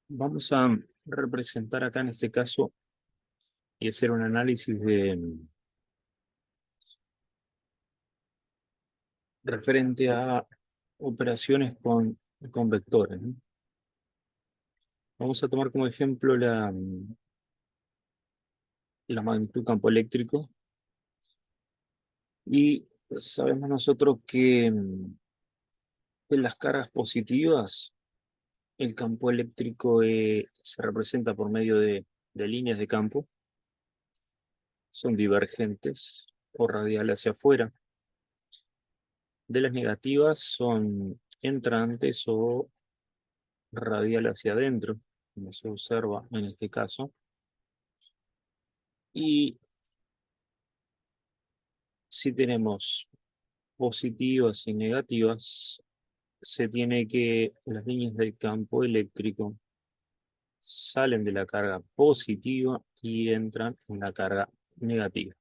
Vamos a representar acá en este caso y hacer un análisis de referente a operaciones con vectores, ¿no? Vamos a tomar como ejemplo la magnitud campo eléctrico y sabemos nosotros que en las cargas positivas el campo eléctrico se representa por medio de líneas de campo, son divergentes o radiales hacia afuera. De las negativas son entrantes o radial hacia adentro, como se observa en este caso. Y si tenemos positivas y negativas, se tiene que las líneas del campo eléctrico salen de la carga positiva y entran en la carga negativa.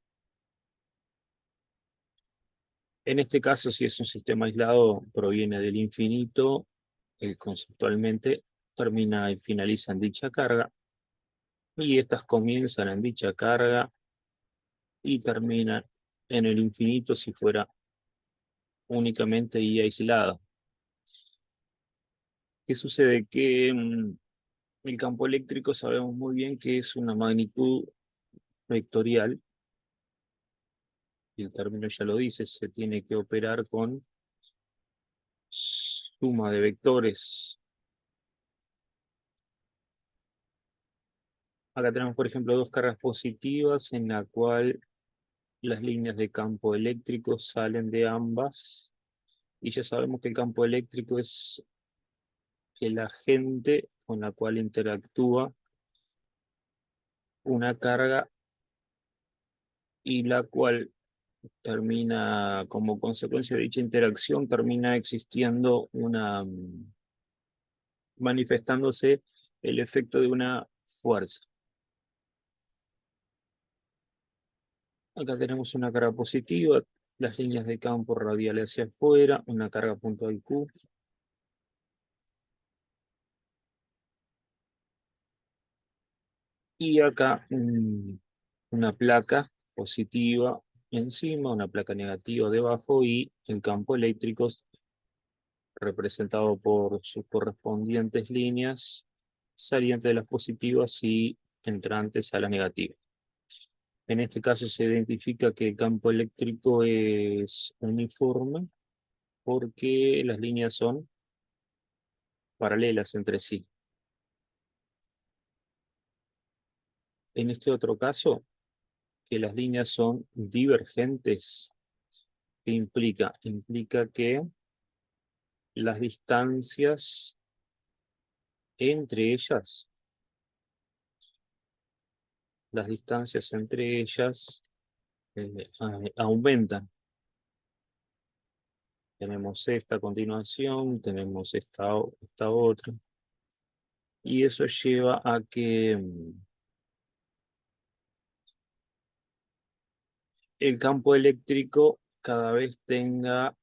En este caso, si es un sistema aislado, proviene del infinito, conceptualmente termina y finaliza en dicha carga, y estas comienzan en dicha carga y terminan en el infinito si fuera únicamente y aislada. ¿Qué sucede? Que el campo eléctrico sabemos muy bien que es una magnitud vectorial, y el término ya lo dice, se tiene que operar con suma de vectores. Acá tenemos, por ejemplo, dos cargas positivas en la cual las líneas de campo eléctrico salen de ambas, y ya sabemos que el campo eléctrico es el agente con la cual interactúa una carga y la cual termina, como consecuencia de dicha interacción, termina existiendo manifestándose el efecto de una fuerza. Acá tenemos una carga positiva, las líneas de campo radiales hacia afuera, una carga puntual Q. Y acá una placa positiva encima, una placa negativa debajo y el campo eléctrico representado por sus correspondientes líneas salientes de las positivas y entrantes a las negativas. En este caso se identifica que el campo eléctrico es uniforme porque las líneas son paralelas entre sí. En este otro caso, que las líneas son divergentes, ¿qué implica? Implica que las distancias entre ellas, las distancias entre ellas aumentan. Tenemos esta a continuación, tenemos esta otra, y eso lleva a que el campo eléctrico cada vez tenga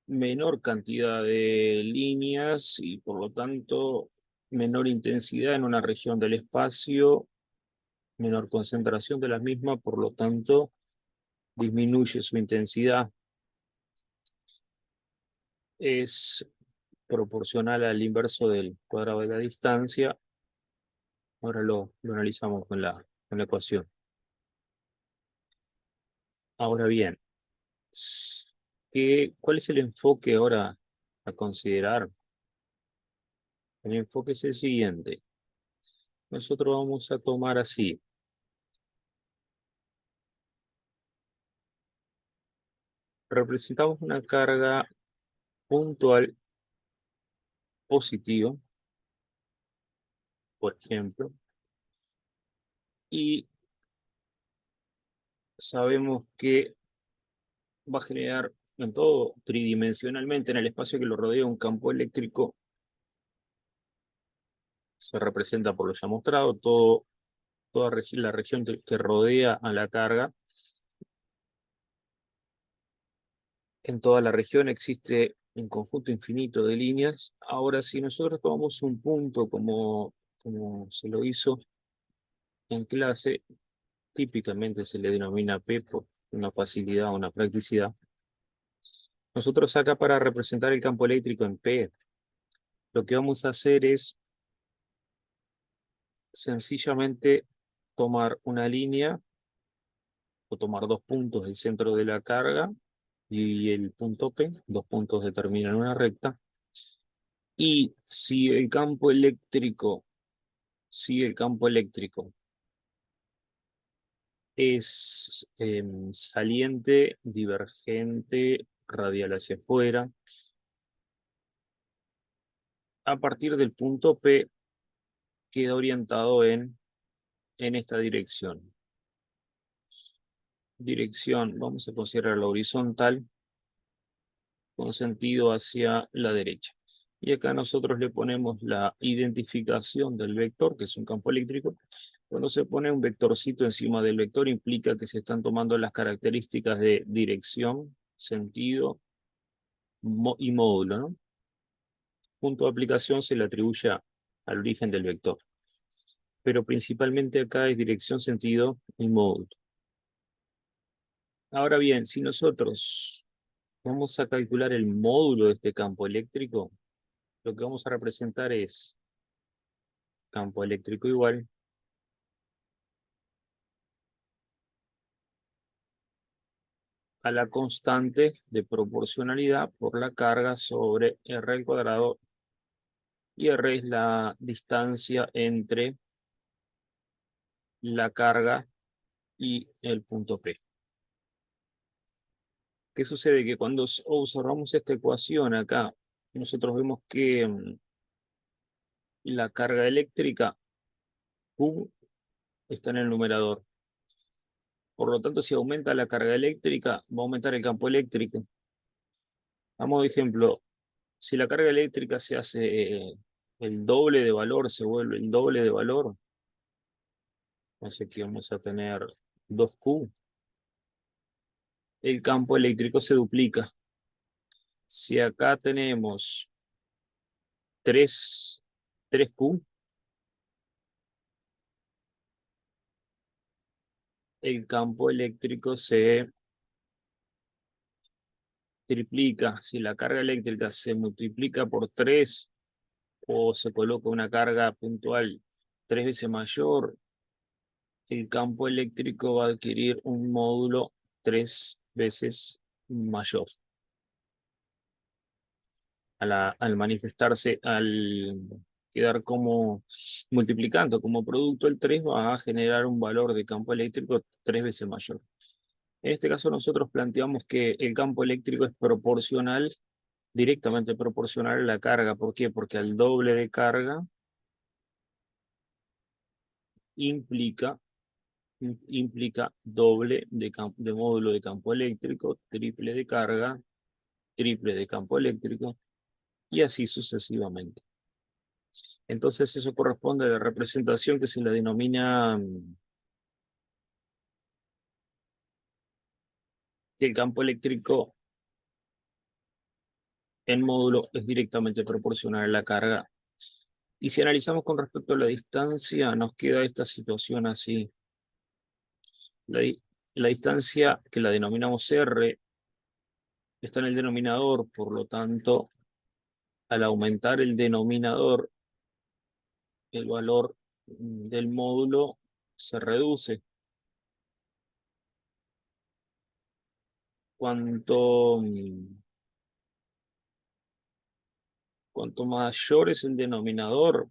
menor cantidad de líneas y por lo tanto menor intensidad en una región del espacio, menor concentración de la misma, por lo tanto disminuye su intensidad. Es proporcional al inverso del cuadrado de la distancia. Ahora lo analizamos con la ecuación. Ahora bien, ¿cuál es el enfoque ahora a considerar? El enfoque es el siguiente. Nosotros vamos a tomar así. Representamos una carga puntual positiva, por ejemplo, y sabemos que va a generar en todo tridimensionalmente en el espacio que lo rodea un campo eléctrico. Se representa por lo ya mostrado, toda la región que rodea a la carga. En toda la región existe en conjunto infinito de líneas. Ahora, si nosotros tomamos un punto como se lo hizo en clase, típicamente se le denomina P por una facilidad o una practicidad. Nosotros acá, para representar el campo eléctrico en P, lo que vamos a hacer es sencillamente tomar una línea o tomar dos puntos del centro de la carga y el punto P, dos puntos determinan una recta. Y si el campo eléctrico, es saliente, divergente, radial hacia afuera, a partir del punto P queda orientado en esta dirección. Dirección, vamos a considerar la horizontal, con sentido hacia la derecha. Y acá nosotros le ponemos la identificación del vector, que es un campo eléctrico. Cuando se pone un vectorcito encima del vector, implica que se están tomando las características de dirección, sentido y módulo, ¿no? Punto de aplicación se le atribuye al origen del vector. Pero principalmente acá es dirección, sentido y módulo. Ahora bien, si nosotros vamos a calcular el módulo de este campo eléctrico, lo que vamos a representar es campo eléctrico igual a la constante de proporcionalidad por la carga sobre R al cuadrado, y R es la distancia entre la carga y el punto P. ¿Qué sucede? Que cuando observamos esta ecuación acá, nosotros vemos que la carga eléctrica Q está en el numerador. Por lo tanto, si aumenta la carga eléctrica, va a aumentar el campo eléctrico. A modo de ejemplo, si la carga eléctrica se hace el doble de valor, se vuelve el doble de valor, así que vamos a tener 2Q, el campo eléctrico se duplica. Si acá tenemos 3Q, el campo eléctrico se triplica. Si la carga eléctrica se multiplica por 3 o se coloca una carga puntual 3 veces mayor, el campo eléctrico va a adquirir un módulo 3 veces mayor. Al manifestarse, al quedar como multiplicando como producto, el 3 va a generar un valor de campo eléctrico 3 veces mayor. En este caso nosotros planteamos que el campo eléctrico es proporcional, directamente proporcional a la carga. ¿Por qué? Porque al doble de carga implica doble de módulo de campo eléctrico, triple de carga, triple de campo eléctrico, y así sucesivamente. Entonces eso corresponde a la representación que se le denomina que el campo eléctrico en módulo es directamente proporcional a la carga. Y si analizamos con respecto a la distancia, nos queda esta situación así. La distancia, que la denominamos R, está en el denominador, por lo tanto, al aumentar el denominador, el valor del módulo se reduce. Cuanto, cuanto mayor es el denominador,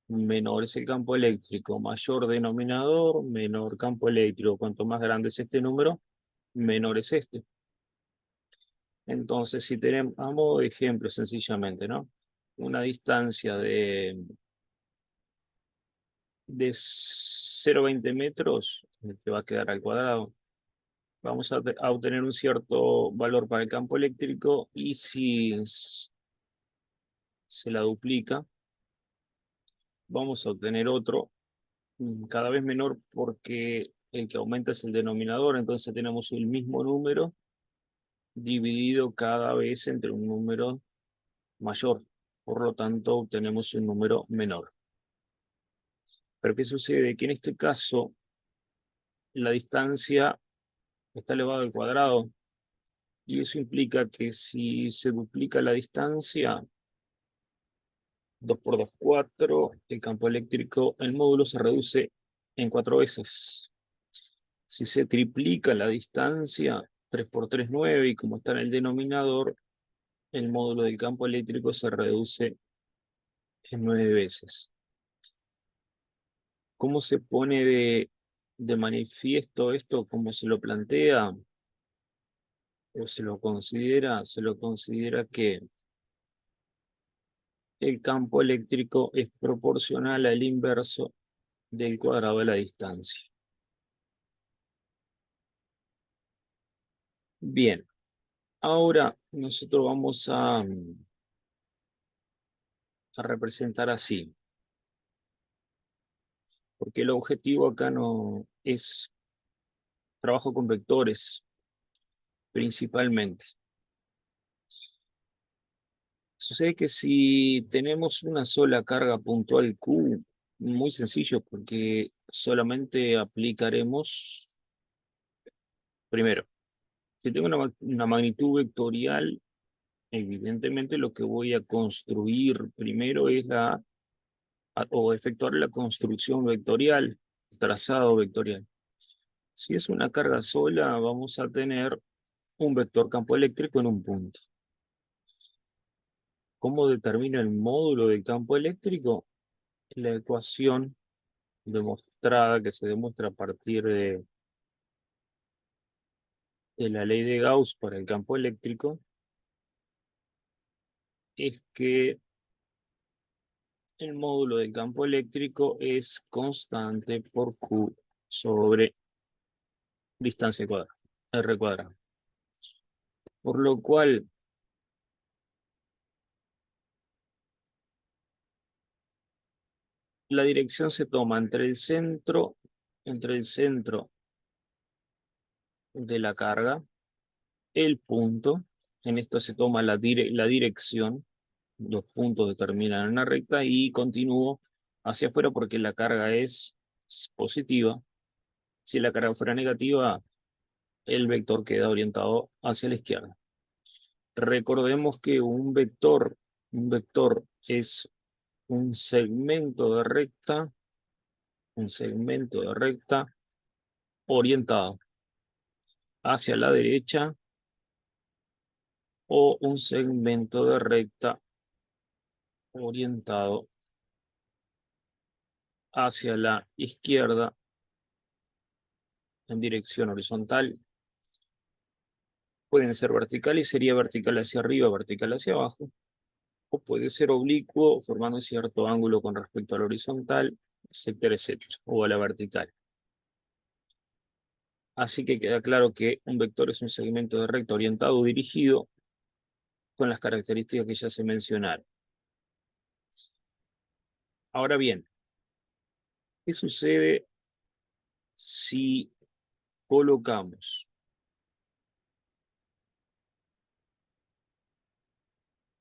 menor es el campo eléctrico. Mayor denominador, menor campo eléctrico. Cuanto más grande es este número, menor es este. Entonces, si tenemos, a modo de ejemplo, sencillamente, ¿no? Una distancia de 0,20 metros, que va a quedar al cuadrado. Vamos a obtener un cierto valor para el campo eléctrico, y si se la duplica, vamos a obtener otro cada vez menor, porque el que aumenta es el denominador. Entonces tenemos el mismo número dividido cada vez entre un número mayor. Por lo tanto, obtenemos un número menor. Pero ¿qué sucede? Que en este caso la distancia está elevada al cuadrado y eso implica que si se duplica la distancia, 2 por 2, 4, el campo eléctrico, el módulo se reduce en 4 veces. Si se triplica la distancia, 3 por 3, 9, y como está en el denominador, el módulo del campo eléctrico se reduce en 9 veces. ¿Cómo se pone de manifiesto esto? ¿Cómo se lo plantea? ¿O se lo considera? Se lo considera que el campo eléctrico es proporcional al inverso del cuadrado de la distancia. Bien, ahora nosotros vamos a representar así, porque el objetivo acá no es trabajo con vectores principalmente. Sucede que si tenemos una sola carga puntual Q, muy sencillo, porque solamente aplicaremos, primero, si tengo una magnitud vectorial, evidentemente lo que voy a construir primero es o efectuar la construcción vectorial, trazado vectorial. Si es una carga sola, vamos a tener un vector campo eléctrico en un punto. ¿Cómo determina el módulo del campo eléctrico? La ecuación demostrada, que se demuestra a partir de la ley de Gauss para el campo eléctrico, es que el módulo del campo eléctrico es constante por Q sobre distancia cuadrada, R cuadrado. Por lo cual, la dirección se toma entre el centro de la carga, el punto, en esto se toma la dirección, los puntos determinan una recta y continúo hacia afuera porque la carga es positiva. Si la carga fuera negativa, el vector queda orientado hacia la izquierda. Recordemos que un vector es un segmento de recta orientado hacia la derecha o un segmento de recta orientado hacia la izquierda en dirección horizontal. Pueden ser verticales, sería vertical hacia arriba, vertical hacia abajo, o puede ser oblicuo, formando cierto ángulo con respecto al horizontal, etcétera, etcétera, o a la vertical. Así que queda claro que un vector es un segmento de recta orientado o dirigido con las características que ya se mencionaron. Ahora bien, ¿qué sucede si colocamos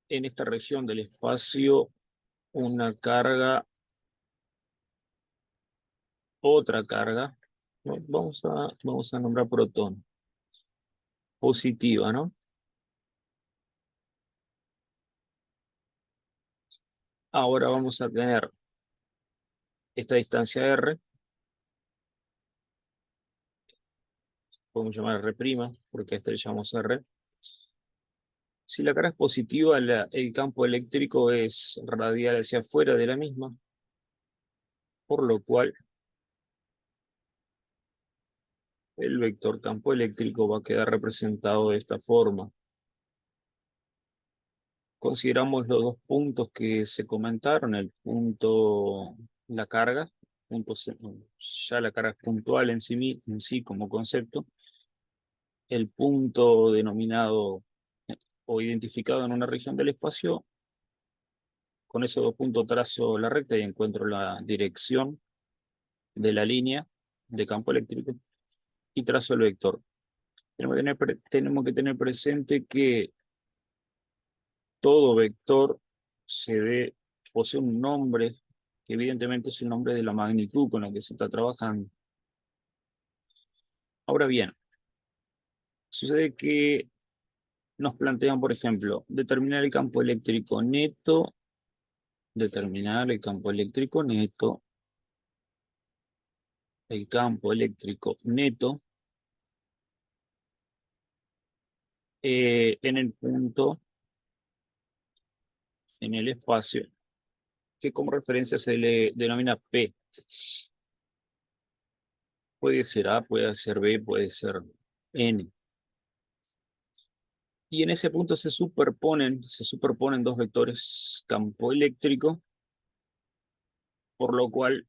en esta región del espacio una carga, otra carga? Vamos a nombrar protón, positiva, ¿no? Ahora vamos a tener esta distancia R, podemos llamar R', porque a esta le llamamos R. Si la carga es positiva, el campo eléctrico es radial hacia afuera de la misma, por lo cual el vector campo eléctrico va a quedar representado de esta forma. Consideramos los dos puntos que se comentaron, el punto, la carga, ya la carga es puntual en sí como concepto, el punto denominado o identificado en una región del espacio. Con esos dos puntos trazo la recta y encuentro la dirección de la línea de campo eléctrico y trazo el vector. tenemos que tener presente que todo vector posee un nombre, que evidentemente es el nombre de la magnitud con la que se está trabajando. Ahora bien, sucede que nos plantean, por ejemplo, determinar el campo eléctrico neto, el campo eléctrico neto, en el punto, en el espacio, que como referencia se le denomina P. Puede ser A, puede ser B, puede ser N. Y en ese punto se superponen dos vectores campo eléctrico, por lo cual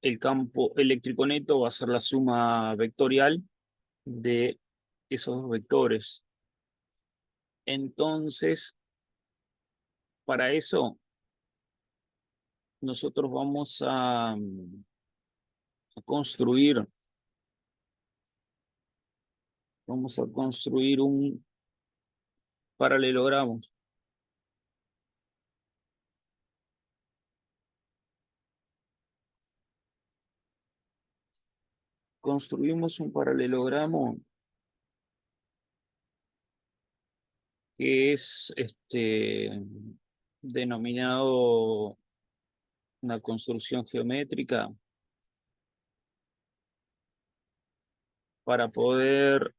el campo eléctrico neto va a ser la suma vectorial de esos dos vectores. Entonces, para eso, nosotros vamos a construir, un paralelogramo. Construimos un paralelogramo que es denominado una construcción geométrica para poder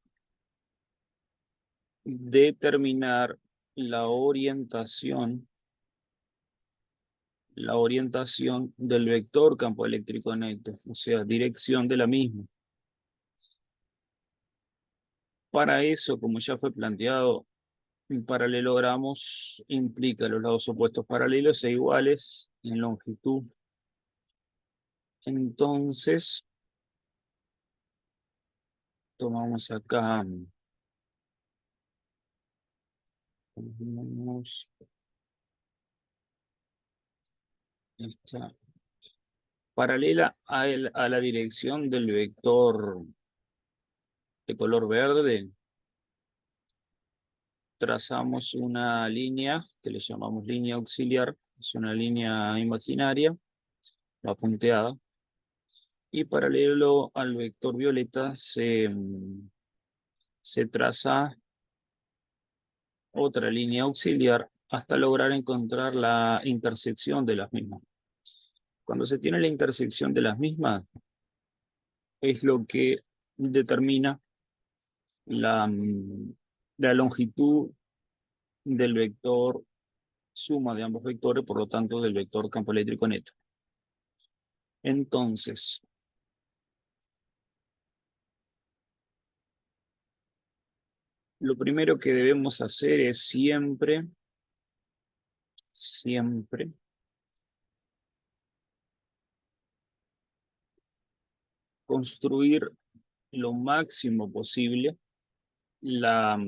determinar la orientación del vector campo eléctrico neto, o sea, dirección de la misma. Para eso, como ya fue planteado, un paralelogramo implica los lados opuestos paralelos e iguales en longitud. Entonces, tomamos acá, ponemos esta paralela a la dirección del vector de color verde, trazamos una línea que le llamamos línea auxiliar, es una línea imaginaria, la punteada, y paralelo al vector violeta se traza otra línea auxiliar hasta lograr encontrar la intersección de las mismas. Cuando se tiene la intersección de las mismas, es lo que determina la, la longitud del vector suma de ambos vectores, por lo tanto del vector campo eléctrico neto. Entonces, lo primero que debemos hacer es siempre construir lo máximo posible la,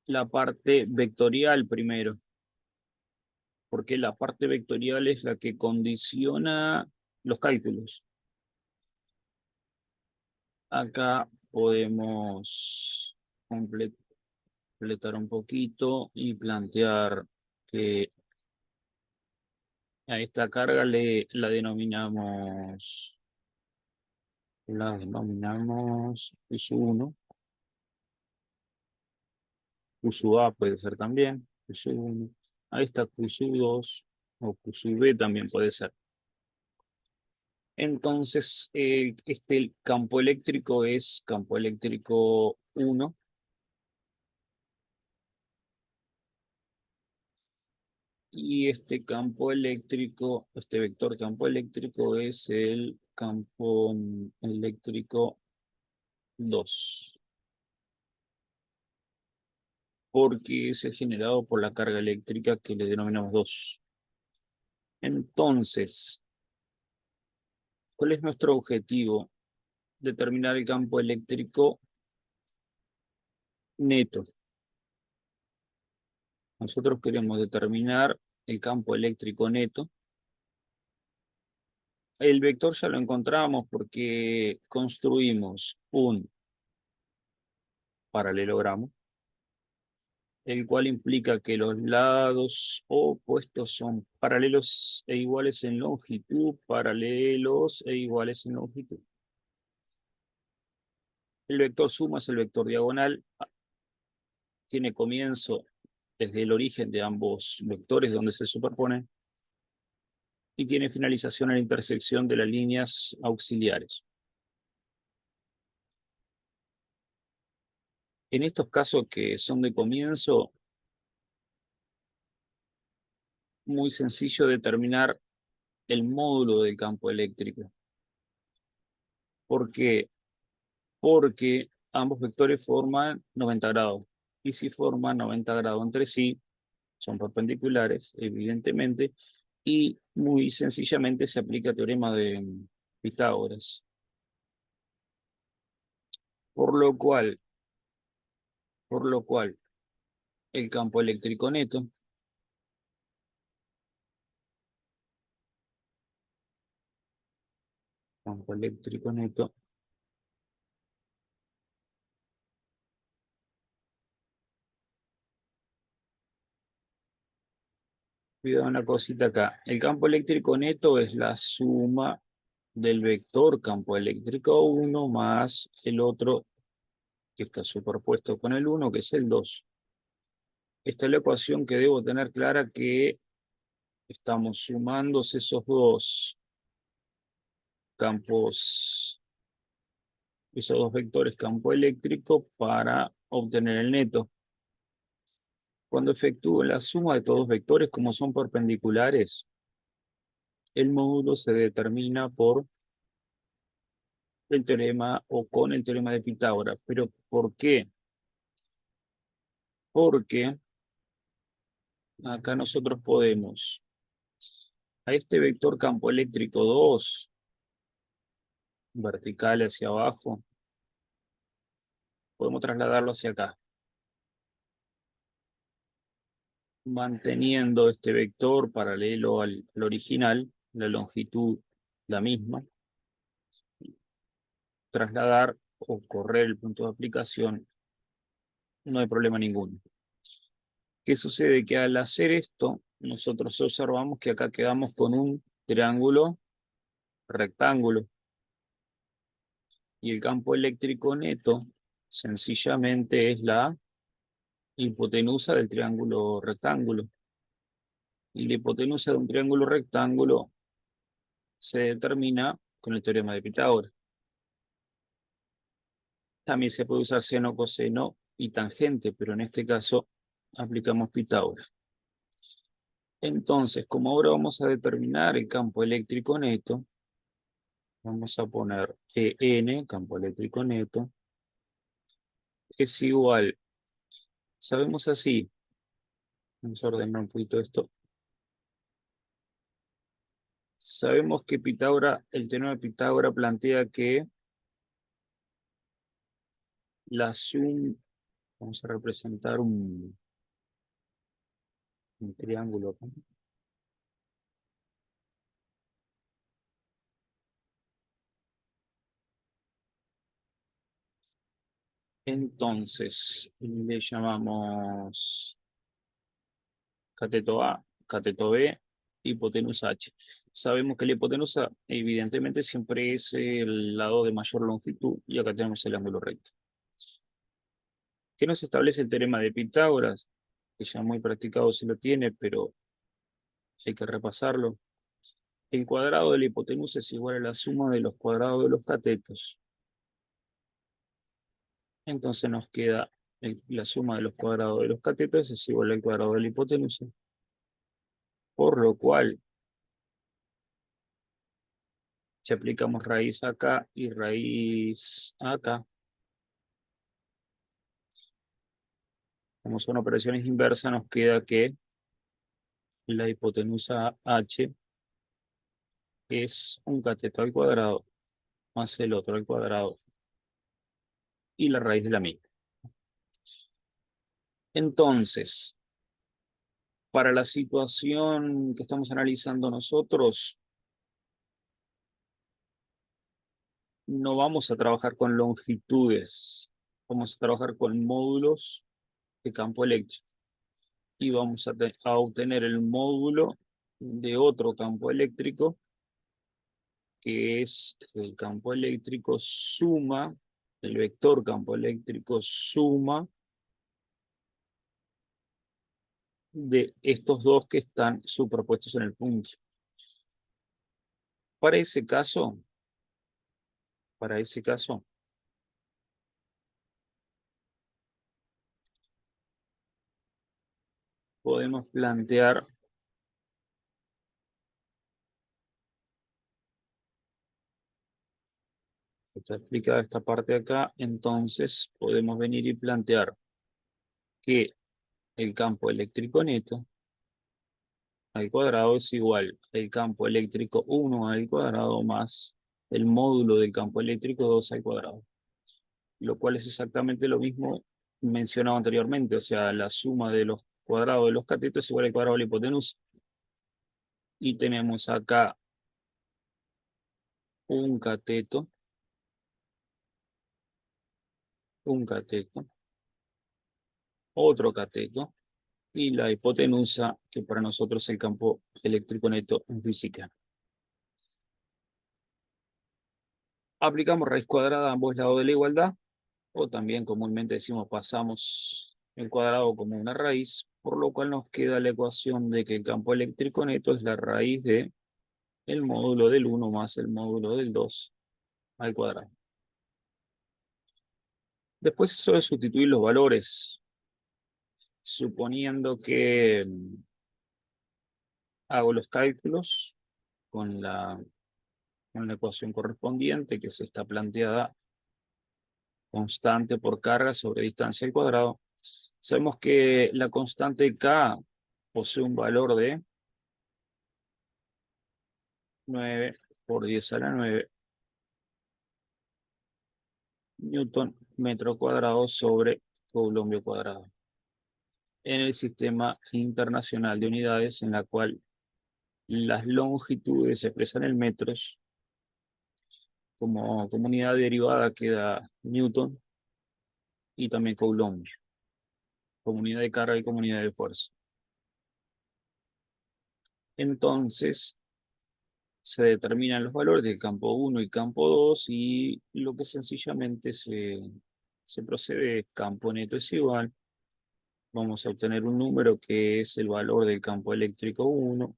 la parte vectorial primero, porque la parte vectorial es la que condiciona los cálculos. Acá podemos completar un poquito y plantear que a esta carga la denominamos Q1, Q A puede ser también, Q1, a esta Q2 o QB también puede ser. Entonces, este campo eléctrico es campo eléctrico 1. Y este campo eléctrico, este vector campo eléctrico es el campo eléctrico 2, porque es el generado por la carga eléctrica que le denominamos 2. Entonces, ¿cuál es nuestro objetivo? Determinar el campo eléctrico neto. Nosotros queremos determinar el campo eléctrico neto El vector ya lo encontramos porque construimos un paralelogramo, el cual implica que los lados opuestos son paralelos e iguales en longitud, paralelos e iguales en longitud. El vector suma es el vector diagonal, tiene comienzo desde el origen de ambos vectores donde se superponen y tiene finalización en la intersección de las líneas auxiliares. En estos casos que son de comienzo, muy sencillo determinar el módulo del campo eléctrico. ¿Por qué? Porque ambos vectores forman 90 grados. Y si forman 90 grados entre sí, son perpendiculares, evidentemente, y muy sencillamente se aplica el teorema de Pitágoras. Por lo cual, el campo eléctrico neto cuidado una cosita acá. El campo eléctrico neto es la suma del vector campo eléctrico 1 más el otro que está superpuesto con el 1, que es el 2. Esta es la ecuación que debo tener clara, que estamos sumando esos dos campos, esos dos vectores campo eléctrico para obtener el neto. Cuando efectúo la suma de todos los vectores, como son perpendiculares, el módulo se determina por el teorema o con el teorema de Pitágoras. ¿Pero por qué? Porque acá nosotros podemos a este vector campo eléctrico 2 vertical hacia abajo, podemos trasladarlo hacia acá, manteniendo este vector paralelo al original, la longitud la misma, trasladar o correr el punto de aplicación, no hay problema ninguno. ¿Qué sucede? Que al hacer esto, nosotros observamos que acá quedamos con un triángulo rectángulo y el campo eléctrico neto sencillamente es la hipotenusa del triángulo rectángulo. Y la hipotenusa de un triángulo rectángulo se determina con el teorema de Pitágoras. También se puede usar seno, coseno y tangente, pero en este caso aplicamos Pitágoras. Entonces, como ahora vamos a determinar el campo eléctrico neto, vamos a poner EN, campo eléctrico neto, es igual, sabemos así, vamos a ordenar un poquito esto. Sabemos que Pitágoras, el teorema de Pitágoras plantea que la suma, vamos a representar un triángulo. Entonces, le llamamos cateto A, cateto B, hipotenusa H. Sabemos que la hipotenusa, evidentemente, siempre es el lado de mayor longitud, y acá tenemos el ángulo recto. ¿Qué nos establece el teorema de Pitágoras? Que ya muy practicado se lo tiene, pero hay que repasarlo. El cuadrado de la hipotenusa es igual a la suma de los cuadrados de los catetos. Entonces nos queda la suma de los cuadrados de los catetos es igual al cuadrado de la hipotenusa. Por lo cual, si aplicamos raíz acá y raíz acá, como son operaciones inversas, nos queda que la hipotenusa H es un cateto al cuadrado más el otro al cuadrado y la raíz de la misma. Entonces, para la situación que estamos analizando nosotros, no vamos a trabajar con longitudes, vamos a trabajar con módulos de campo eléctrico. Y vamos a obtener el módulo de otro campo eléctrico, que es el campo eléctrico suma, el vector campo eléctrico suma de estos dos que están superpuestos en el punto. Para ese caso, podemos plantear, está explicada esta parte de acá, entonces podemos venir y plantear que el campo eléctrico neto al cuadrado es igual al campo eléctrico 1 al cuadrado más el módulo del campo eléctrico 2 al cuadrado, lo cual es exactamente lo mismo mencionado anteriormente, o sea, la suma de los cuadrados de los catetos es igual al cuadrado de la hipotenusa. Y tenemos acá un cateto, otro cateto, y la hipotenusa, que para nosotros es el campo eléctrico neto en física. Aplicamos raíz cuadrada a ambos lados de la igualdad, o también comúnmente decimos pasamos el cuadrado como una raíz, por lo cual nos queda la ecuación de que el campo eléctrico neto es la raíz de el módulo del 1 más el módulo del 2 al cuadrado. Después eso es sustituir los valores, suponiendo que hago los cálculos con la ecuación correspondiente, que es esta planteada constante por carga sobre distancia al cuadrado. Sabemos que la constante K posee un valor de 9 por 10 a la 9 newton metro cuadrado sobre coulombio cuadrado en el sistema internacional de unidades, en la cual las longitudes se expresan en metros. Como unidad derivada queda newton y también coulombio, como unidad de carga y como unidad de fuerza. Entonces, se determinan los valores del campo 1 y campo 2 y lo que sencillamente se procede es campo neto es igual. Vamos a obtener un número que es el valor del campo eléctrico 1,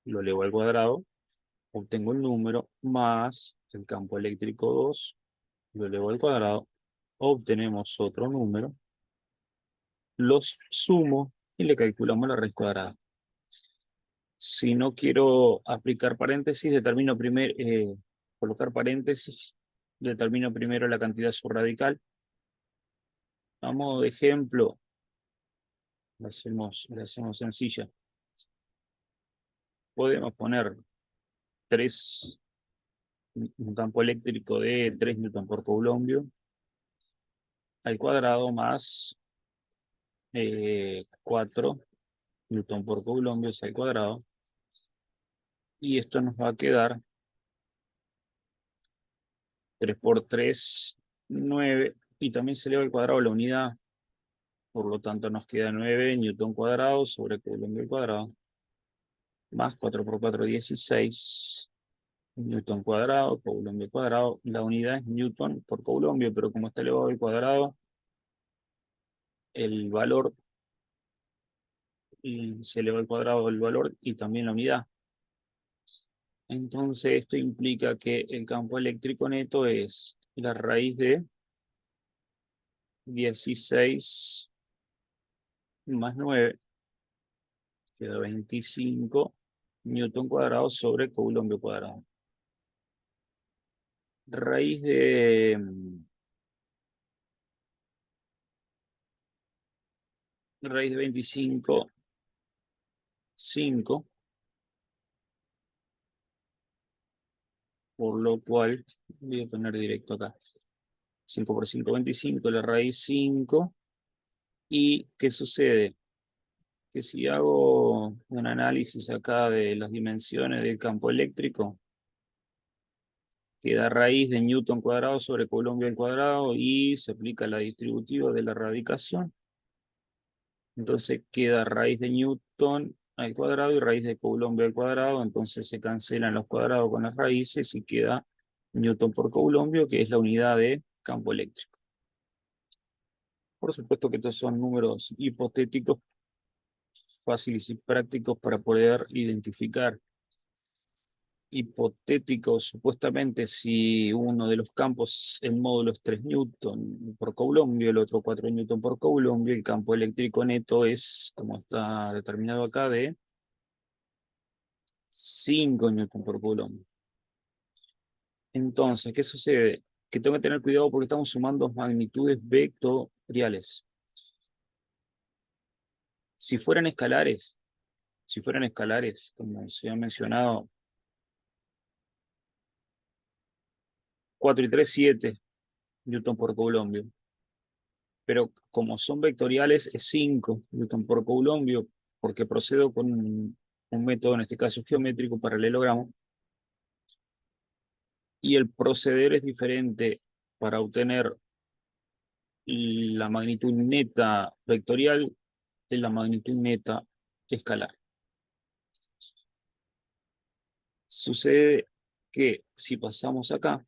lo elevo al cuadrado, obtengo el número, más el campo eléctrico 2, lo elevo al cuadrado, obtenemos otro número, los sumo y le calculamos la raíz cuadrada. Si no quiero aplicar paréntesis, colocar paréntesis, determino primero la cantidad subradical. A modo de ejemplo, la hacemos sencilla. Podemos poner un campo eléctrico de 3 newton por coulombio al cuadrado más 4 newton por coulombio al cuadrado. Y esto nos va a quedar 3 por 3, 9. Y también se eleva al cuadrado la unidad. Por lo tanto, nos queda 9 newton cuadrado sobre coulombio al cuadrado. Más 4 por 4, 16. Newton cuadrado, coulombio cuadrado. La unidad es newton por coulombio, pero como está elevado al cuadrado, el valor se eleva al cuadrado el valor y también la unidad. Entonces esto implica que el campo eléctrico neto es la raíz de 16 más 9, queda 25 newton cuadrado sobre coulombio cuadrado. Raíz de 25, 5, por lo cual voy a poner directo acá. 5 por 5, 25, la raíz 5. ¿Y qué sucede? Que si hago un análisis acá de las dimensiones del campo eléctrico, queda raíz de Newton cuadrado sobre Coulomb al cuadrado y se aplica la distributiva de la radicación. Entonces queda raíz de Newton al cuadrado y raíz de Coulomb al cuadrado. Entonces se cancelan los cuadrados con las raíces y queda Newton por Coulomb, que es la unidad de campo eléctrico. Por supuesto que estos son números hipotéticos, fáciles y prácticos para poder identificar. Hipotético, supuestamente, si uno de los campos, el módulo es 3 newton por Coulomb, el otro 4 newton por Coulomb, el campo eléctrico neto es, como está determinado acá, de 5 newton por Coulomb. Entonces, ¿qué sucede? Que tengo que tener cuidado porque estamos sumando magnitudes vectoriales. Si fueran escalares, como se ha mencionado, 4 y 3, 7 newton por Coulomb. Pero como son vectoriales, es 5 newton por Coulomb, porque procedo con un método, en este caso geométrico, paralelogramo, y el proceder es diferente para obtener la magnitud neta vectorial de la magnitud neta escalar. Sucede que si pasamos acá,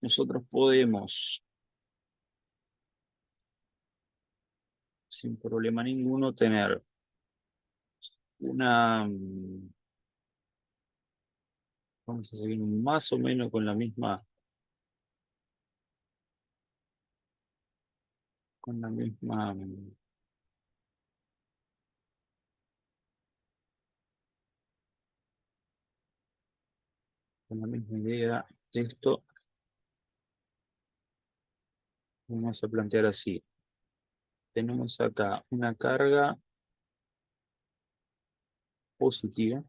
nosotros podemos, sin problema ninguno, tener una, vamos a seguir más o menos con la misma, con la misma, con la misma idea de esto. Vamos a plantear así. Tenemos acá una carga positiva.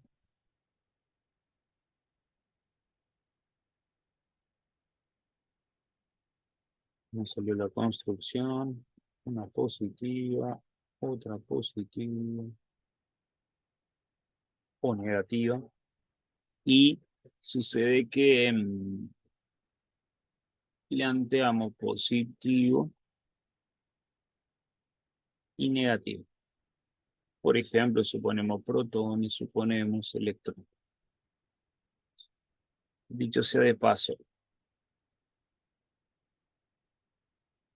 Nos salió la construcción. Una positiva, otra positiva o negativa. Y sucede que planteamos positivo y negativo. Por ejemplo, suponemos protones, suponemos electrones. Dicho sea de paso,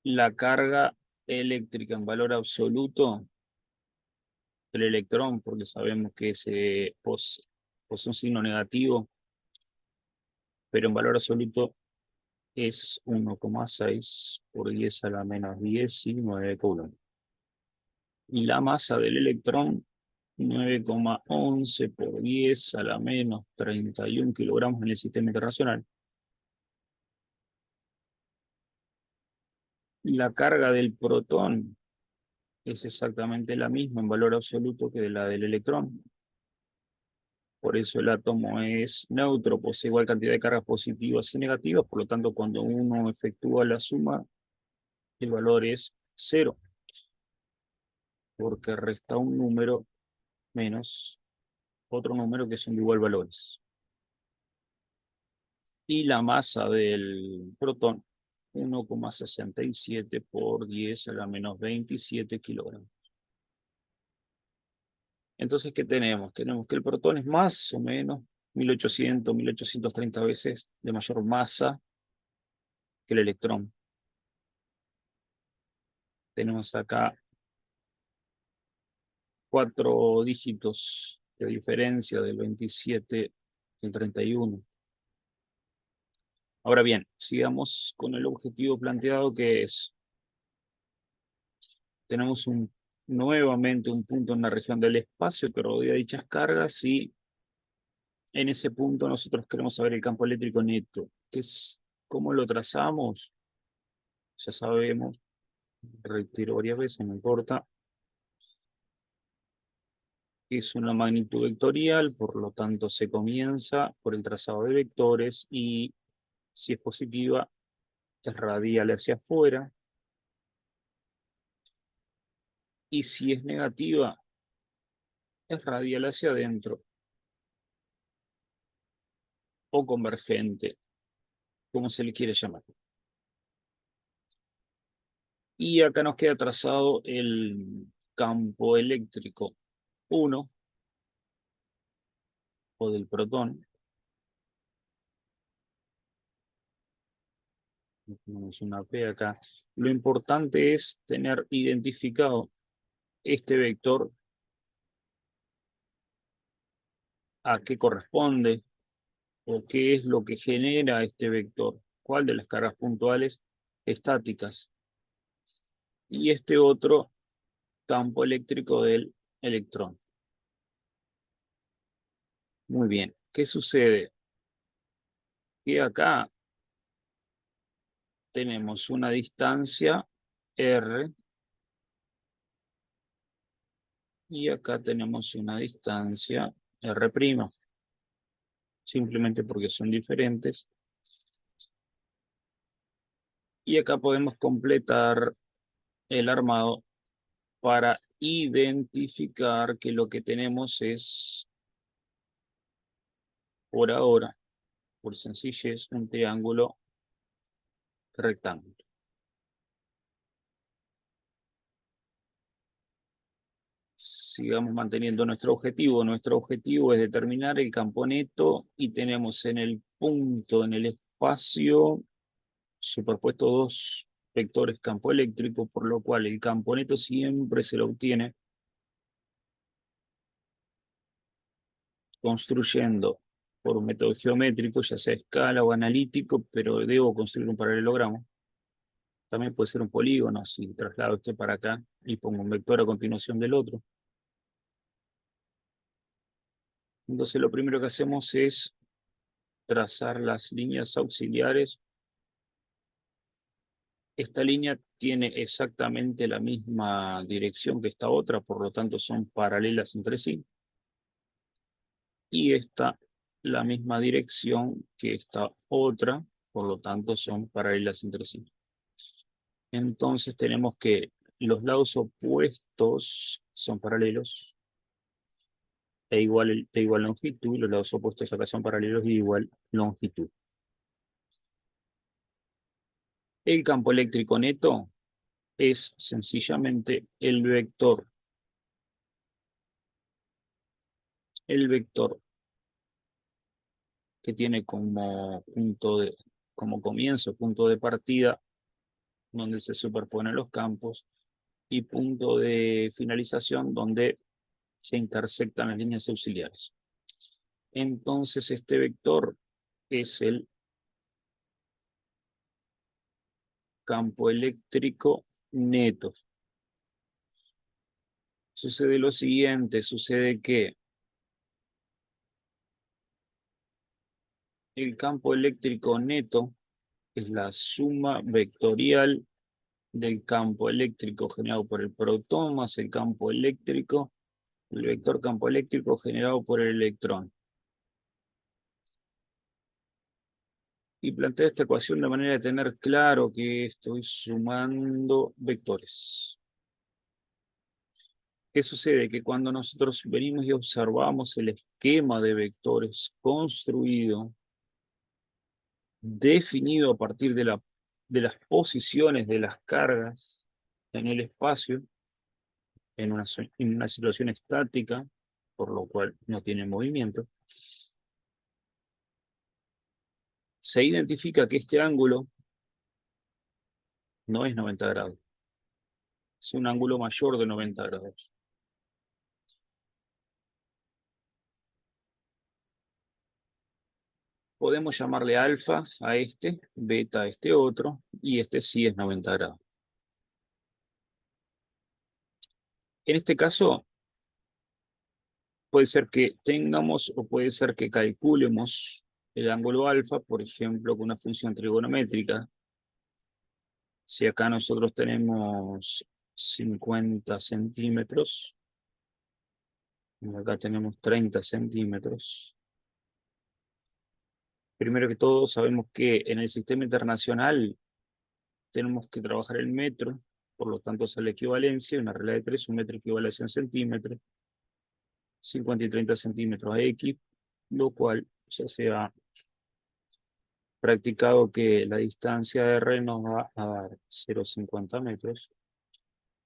la carga eléctrica en valor absoluto del electrón, porque sabemos que posee un signo negativo, pero en valor absoluto es 1,6 por 10 a la menos 19 coulombs. Y la masa del electrón, 9,11 por 10 a la menos 31 kilogramos en el sistema internacional. La carga del protón es exactamente la misma en valor absoluto que la del electrón. Por eso el átomo es neutro, posee igual cantidad de cargas positivas y negativas, por lo tanto, cuando uno efectúa la suma, el valor es 0, porque resta un número menos otro número que son de igual valores. Y la masa del protón, 1,67 por 10 a la menos 27 kilogramos. Entonces, ¿qué tenemos? Tenemos que el protón es más o menos 1800, 1830 veces de mayor masa que el electrón. Tenemos acá 4 dígitos de diferencia del 27 y el 31. Ahora bien, sigamos con el objetivo planteado, que es, tenemos nuevamente un punto en la región del espacio que rodea dichas cargas y en ese punto nosotros queremos saber el campo eléctrico neto. ¿Cómo lo trazamos? Ya sabemos, reitero varias veces, no importa. Es una magnitud vectorial, por lo tanto se comienza por el trazado de vectores y si es positiva es radial hacia afuera y si es negativa es radial hacia adentro o convergente. como se le quiere llamar. Y acá nos queda trazado el campo eléctrico 1 o del protón. Tenemos una P acá. Lo importante es tener identificado este vector, a qué corresponde o qué es lo que genera este vector, cuál de las cargas puntuales estáticas. Y este otro campo eléctrico del electrón. Muy bien, ¿qué sucede? Que acá tenemos una distancia R y acá tenemos una distancia R', simplemente porque son diferentes. Y acá podemos completar el armado para identificar que lo que tenemos es, por ahora, por sencillez, un triángulo rectángulo. Sigamos manteniendo nuestro objetivo. Nuestro objetivo es determinar el campo neto y tenemos en el punto, en el espacio, superpuesto dos vectores campo eléctrico, por lo cual el campo neto siempre se lo obtiene construyendo por un método geométrico, ya sea escala o analítico, pero debo construir un paralelogramo. También puede ser un polígono, si traslado este para acá y pongo un vector a continuación del otro. Entonces lo primero que hacemos es trazar las líneas auxiliares. Esta línea tiene exactamente la misma dirección que esta otra, por lo tanto son paralelas entre sí. Y esta la misma dirección que esta otra, por lo tanto son paralelas entre sí. Entonces tenemos que los lados opuestos son paralelos de igual longitud, los lados opuestos acá son paralelos de igual longitud. El campo eléctrico neto es sencillamente el vector que tiene como comienzo, punto de partida, donde se superponen los campos, y punto de finalización, donde se intersectan las líneas auxiliares. Entonces, este vector es el campo eléctrico neto. Sucede lo siguiente, sucede que el campo eléctrico neto es la suma vectorial del campo eléctrico generado por el protón más el campo eléctrico, el vector campo eléctrico generado por el electrón. Y planteo esta ecuación de manera de tener claro que estoy sumando vectores. ¿Qué sucede? Que cuando nosotros venimos y observamos el esquema de vectores construido, definido a partir de las posiciones de las cargas en el espacio, en una situación estática, por lo cual no tiene movimiento, se identifica que este ángulo no es 90 grados, es un ángulo mayor de 90 grados. Podemos llamarle alfa a este, beta a este otro, y este sí es 90 grados. En este caso, puede ser que tengamos o puede ser que calculemos el ángulo alfa, por ejemplo, con una función trigonométrica. Si acá nosotros tenemos 50 centímetros, y acá tenemos 30 centímetros. Primero que todo, sabemos que en el sistema internacional tenemos que trabajar el metro, por lo tanto sale equivalencia, una regla de 3, un metro equivale a 100 centímetros, 50 y 30 centímetros a X, lo cual ya sea practicado que la distancia de R nos va a dar 0,50 metros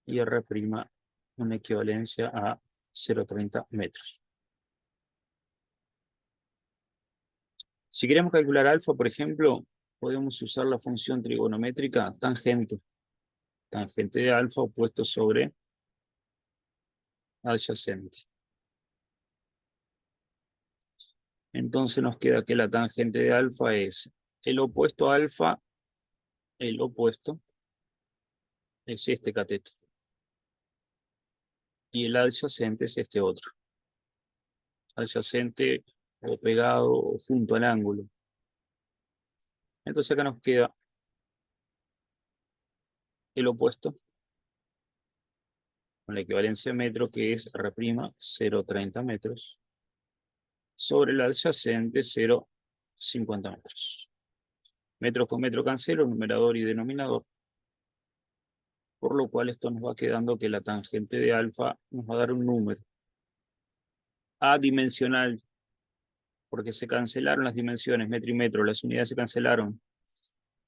y R' una equivalencia a 0,30 metros. Si queremos calcular alfa, por ejemplo, podemos usar la función trigonométrica tangente. Tangente de alfa opuesto sobre adyacente. Entonces nos queda que la tangente de alfa es el opuesto a alfa, el opuesto es este cateto. Y el adyacente es este otro. Adyacente o pegado o junto al ángulo. Entonces acá nos queda el opuesto con la equivalencia de metro, que es R', 0,30 metros, sobre el adyacente 0,50 metros. Metro con metro cancelo, numerador y denominador. Por lo cual esto nos va quedando que la tangente de alfa nos va a dar un número adimensional, porque se cancelaron las dimensiones, metro y metro, las unidades se cancelaron.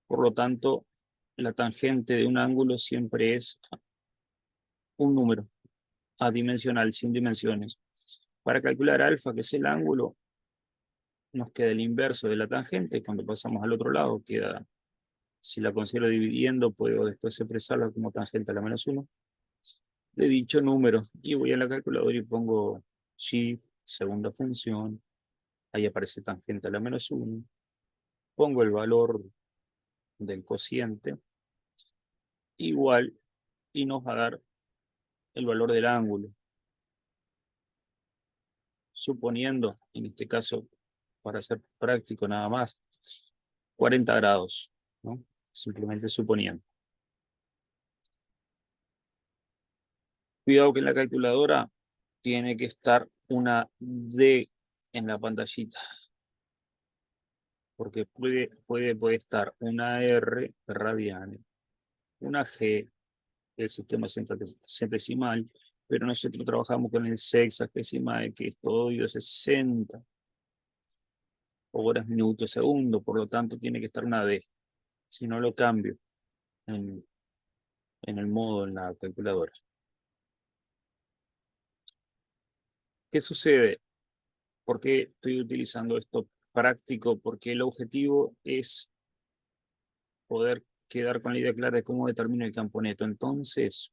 Por lo tanto, la tangente de un ángulo siempre es un número adimensional, sin dimensiones. Para calcular alfa, que es el ángulo, nos queda el inverso de la tangente. Cuando pasamos al otro lado, queda, si la considero dividiendo, puedo después expresarla como tangente a la -1 de dicho número. Y voy a la calculadora y pongo shift, segunda función. Ahí aparece tangente a la -1. Pongo el valor del cociente igual y nos va a dar el valor del ángulo. Suponiendo, en este caso, para ser práctico nada más, 40 grados, ¿no? Simplemente suponiendo. Cuidado que en la calculadora tiene que estar una D en la pantallita, porque puede estar una R radiane, una G del sistema centesimal, pero nosotros trabajamos con el sexagesimal, que es todo de 60 horas, minutos, segundos, por lo tanto tiene que estar una D. Si no lo cambio en, en el modo en la calculadora. ¿Qué sucede? ¿Por qué estoy utilizando esto práctico? Porque el objetivo es poder quedar con la idea clara de cómo determino el campo neto. Entonces,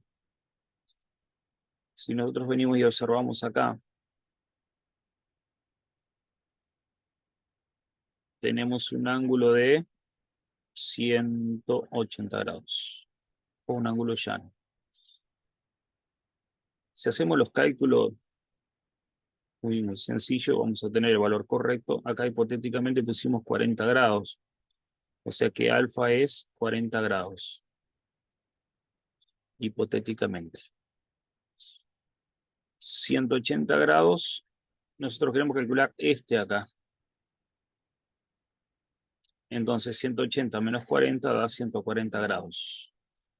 si nosotros venimos y observamos acá, tenemos un ángulo de 180 grados, o un ángulo llano. Si hacemos los cálculos, muy sencillo, vamos a tener el valor correcto. Acá hipotéticamente pusimos 40 grados, o sea que alfa es 40 grados, hipotéticamente. 180 grados, nosotros queremos calcular este acá. Entonces 180 menos 40 da 140 grados.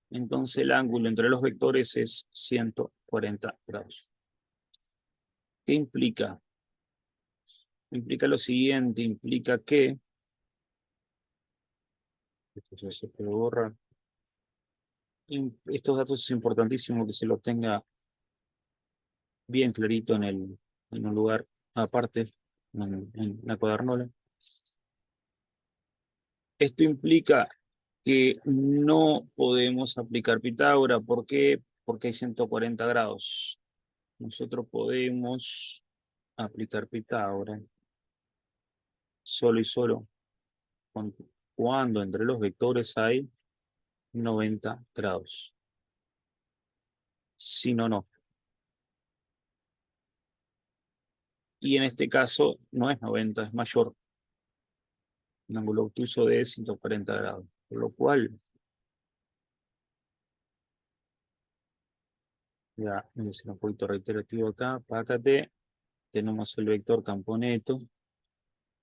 Entonces el ángulo entre los vectores es 140 grados. ¿Qué implica? Implica lo siguiente, implica que, esto ya se puede borrar, estos datos es importantísimo que se los tenga bien clarito en un lugar aparte, en la cuadernola. Esto implica que no podemos aplicar Pitágoras. ¿Por qué? Porque hay 140 grados. Nosotros podemos aplicar Pitágoras solo y solo cuando entre los vectores hay 90 grados. Si no, no. Y en este caso no es 90, es mayor. Un ángulo obtuso de 140 grados. Por lo cual, ya, voy a hacer un poquito reiterativo acá. Pácate. Tenemos el vector campo neto.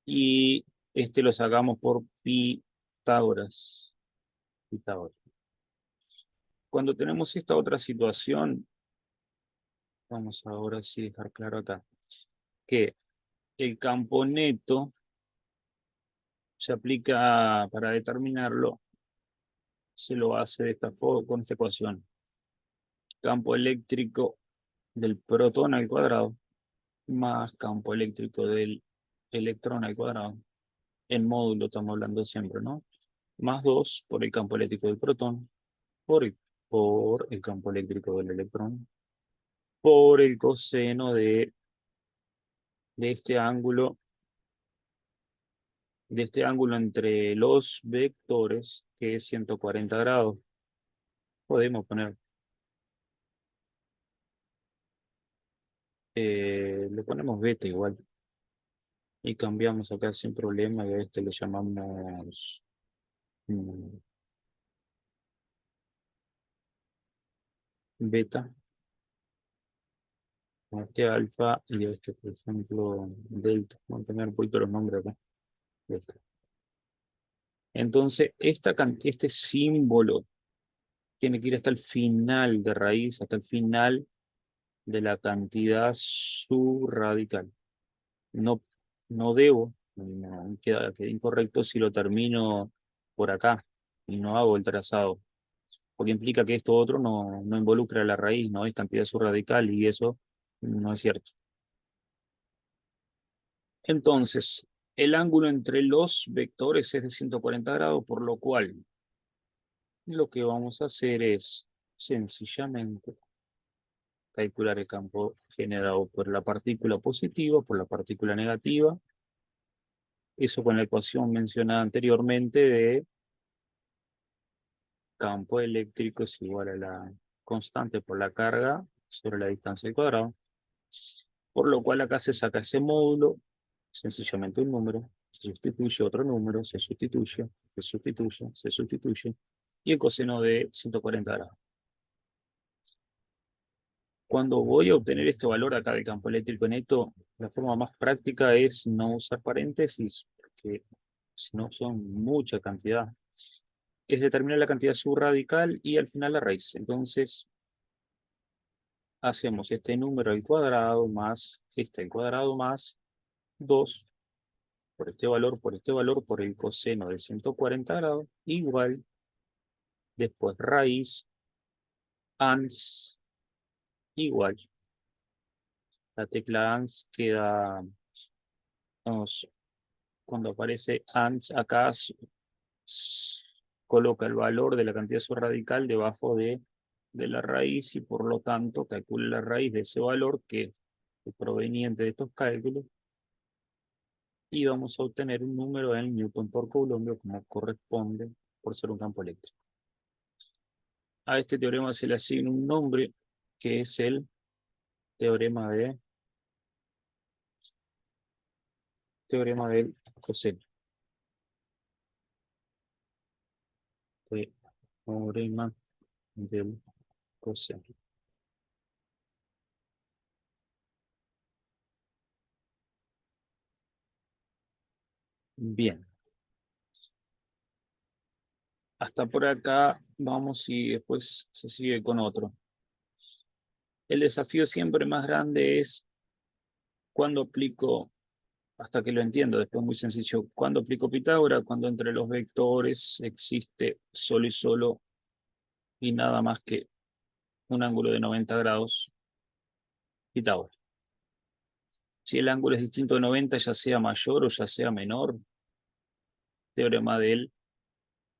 Y este lo sacamos por Pitágoras. Pitágoras. Cuando tenemos esta otra situación, vamos ahora sí a dejar claro acá, que el campo neto se aplica para determinarlo, se lo hace de esta forma, con esta ecuación. Campo eléctrico del protón al cuadrado más campo eléctrico del electrón al cuadrado. En módulo estamos hablando siempre, ¿no? Más 2 por el campo eléctrico del protón, por el campo eléctrico del electrón, por el coseno de este ángulo, entre los vectores, que es 140 grados. Podemos poner, le ponemos beta igual, y cambiamos acá sin problema, y a este le llamamos mm, beta, a este alfa, y a este, por ejemplo, delta. Vamos a tener un poquito los nombres acá. Delta. Entonces, este símbolo tiene que ir hasta el final de raíz, hasta el final de la cantidad subradical. No, no debo, queda incorrecto si lo termino por acá y no hago el trazado, porque implica que esto otro no involucra la raíz, no es cantidad subradical y eso no es cierto. Entonces, el ángulo entre los vectores es de 140 grados, por lo cual lo que vamos a hacer es sencillamente calcular el campo generado por la partícula positiva, por la partícula negativa. Eso con la ecuación mencionada anteriormente de campo eléctrico es igual a la constante por la carga sobre la distancia al cuadrado. Por lo cual acá se saca ese módulo, sencillamente un número, se sustituye otro número, se sustituye, se sustituye, se sustituye, y el coseno de 140 grados. Cuando voy a obtener este valor acá del campo eléctrico neto, la forma más práctica es no usar paréntesis, porque si no son mucha cantidad. Es determinar la cantidad subradical y al final la raíz. Entonces, hacemos este número al cuadrado más este al cuadrado más 2 por este valor, por el coseno de 140 grados, igual, después raíz, ans, igual. La tecla ans queda, vamos, cuando aparece ans acá, coloca el valor de la cantidad subradical debajo de la raíz y por lo tanto calcula la raíz de ese valor que es proveniente de estos cálculos y vamos a obtener un número en Newton por Coulomb como corresponde por ser un campo eléctrico. A este teorema se le asigna un nombre que es el teorema del coseno. Teorema del coseno. Bien. Hasta por acá vamos y después se sigue con otro. El desafío siempre más grande es cuando aplico, hasta que lo entiendo, después muy sencillo, cuando aplico Pitágoras, cuando entre los vectores existe solo y solo y nada más que un ángulo de 90 grados, Pitágoras. Si el ángulo es distinto de 90, ya sea mayor o ya sea menor, teorema del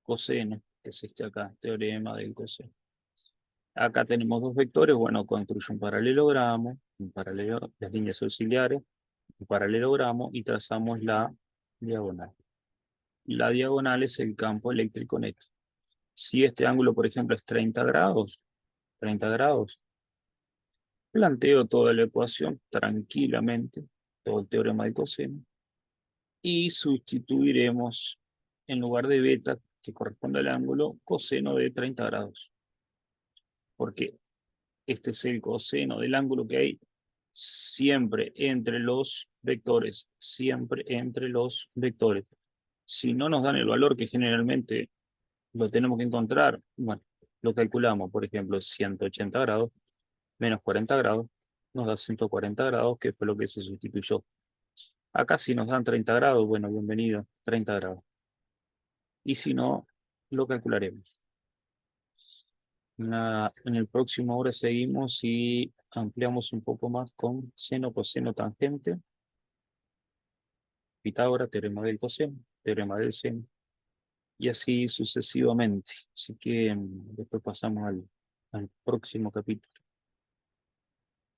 coseno, que es este acá, teorema del coseno. Acá tenemos dos vectores, bueno, construyo un paralelogramo, las líneas auxiliares, un paralelogramo y trazamos la diagonal. La diagonal es el campo eléctrico neto. Si este ángulo, por ejemplo, es 30 grados, planteo toda la ecuación tranquilamente, todo el teorema del coseno, y sustituiremos en lugar de beta, que corresponde al ángulo, coseno de 30 grados. Porque este es el coseno del ángulo que hay siempre entre los vectores, siempre entre los vectores. Si no nos dan el valor que generalmente lo tenemos que encontrar, bueno, lo calculamos, por ejemplo, 180 grados menos 40 grados, nos da 140 grados, que fue lo que se sustituyó. Acá si nos dan 30 grados, bueno, bienvenido, 30 grados. y si no, lo calcularemos. En el próximo hora seguimos y ampliamos un poco más con seno, coseno, tangente, Pitágoras, teorema del coseno, teorema del seno, y así sucesivamente. Así que después pasamos al próximo capítulo.